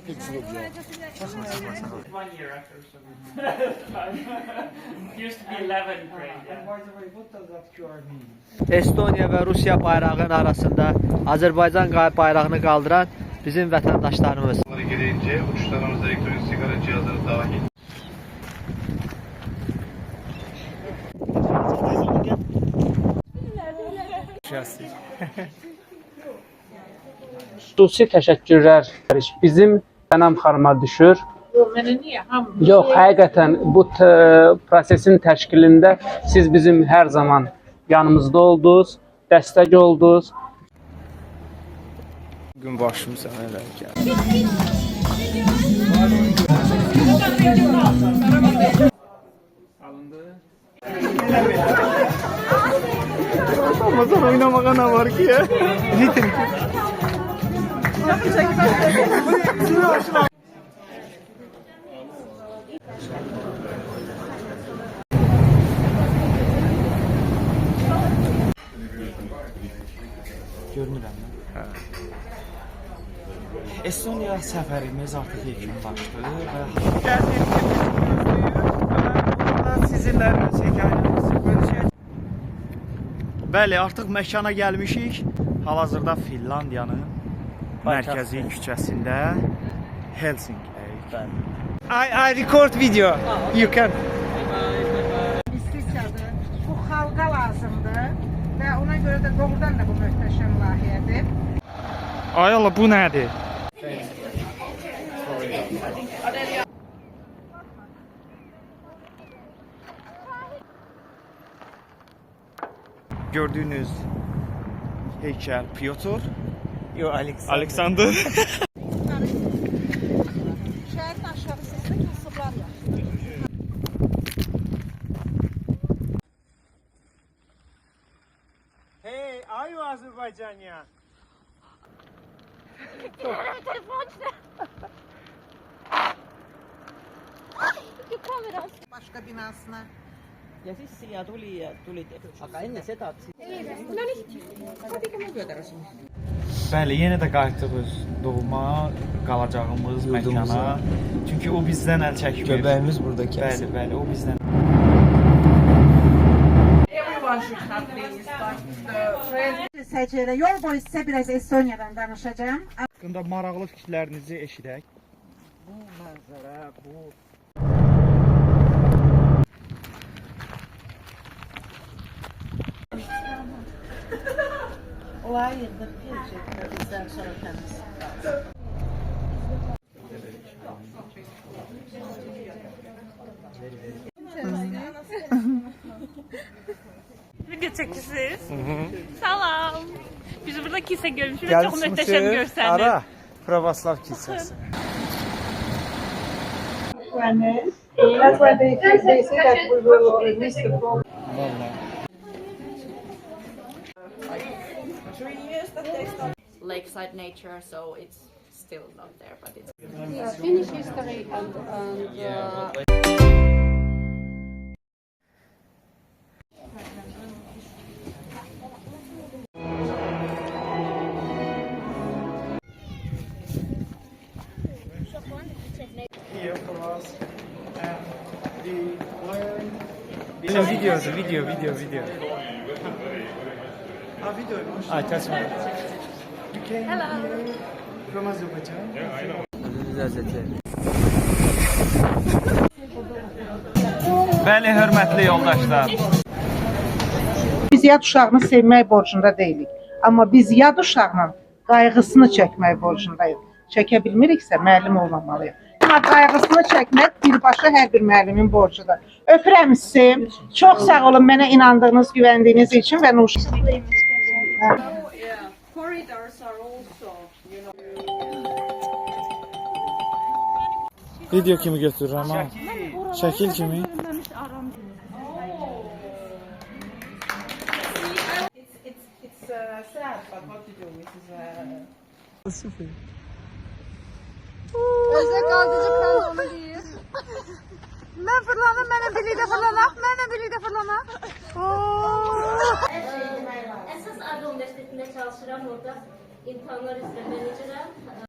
1 year after used to be 11 grade. Estoniya və Rusiya bayrağının arasında Azərbaycan bayrağını qaldıran bizim vətəndaşlarımız. Gereğince uçuşlarımızda elektronik sigara cihazları dahil. Xüsusi təşəkkürlər bizim Sənam xanıma düşür. Yox, həqiqətən bu prosesin təşkilində siz bizim hər zaman yanımızda oldunuz, dəstək oldunuz. Bugün başım sənə elə gəldi. Ramazan oynamağa ne var ki ya? Ritim. Görünürəm mən. Hə. Estoniya səfərimiz artıq yekunlaşdı və sizinlə hekayəmizi bölüşəcəyik. Bəli, artıq məkana gəlmişik. Hal-hazırda Finlandiyanın mərkəzi küçəsində Helsinki'dəyik. I record video. You can. İstisya'dır. Bu xalqa lazımdır və ona görə də doğrudan da bu möhtəşəm layihədir. Ay Allah, bu nədir? Gördüğünüz heykel Piotr. Yo, Alexander. Şəhərin aşağı hissəsində kasıblar yaşayır. Hey, are you Azerbaycanian? Başqa binasına. Bəli, yenə də qayıtdıq öz doğma, qalacağımız məkana. Çünki o bizdən əl çəkmir. Göbəyimiz burada kəsir. Bəli, bəli, o bizdən. Səcərə yol boyu sizə biraz Estoniyadan danışacağım. Haqqında maraqlı fikirlərinizi eşidək. Bu mənzərə, bu olay yerdə gerçəkdən bizdən sonra təmiz. Video çekicisiz. Salam. Biz burada kilise görmüşük ve çok muhteşem görseldir. Ara Pravoslav Kilisesi. That's why they say that we will miss the program. Lakeside nature, so it's still not there, but it's Finnish history and Here for us and the learn. Video. Video. Ay, kaçma. Hello. From Azerbaijan. Yeah, I know. Bəli, hörmətli yoldaşlar. Biz yad uşağını sevmək borcunda deyilik. Amma biz yad uşağının qayğısını çəkmək borcundayıq. Çəkə bilmiriksə müəllim olmamalıyıq. Amma qayğısını çəkmək birbaşa hər bir müəllimin borcudur. Öpürəm sizi. Çox sağ olun mənə inandığınız, güvəndiyiniz üçün və Nuş. Video kimi götürürəm ha. Şəkil kimi. Süper. Özde qaldırıcı kral onu deyir. Mən fırlanım, mənə birlikdə fırlanaq, mənə birlikdə fırlanaq. Əsas Arda Universitetində çalışıram, orada imtahanlar üzrə menecerəm.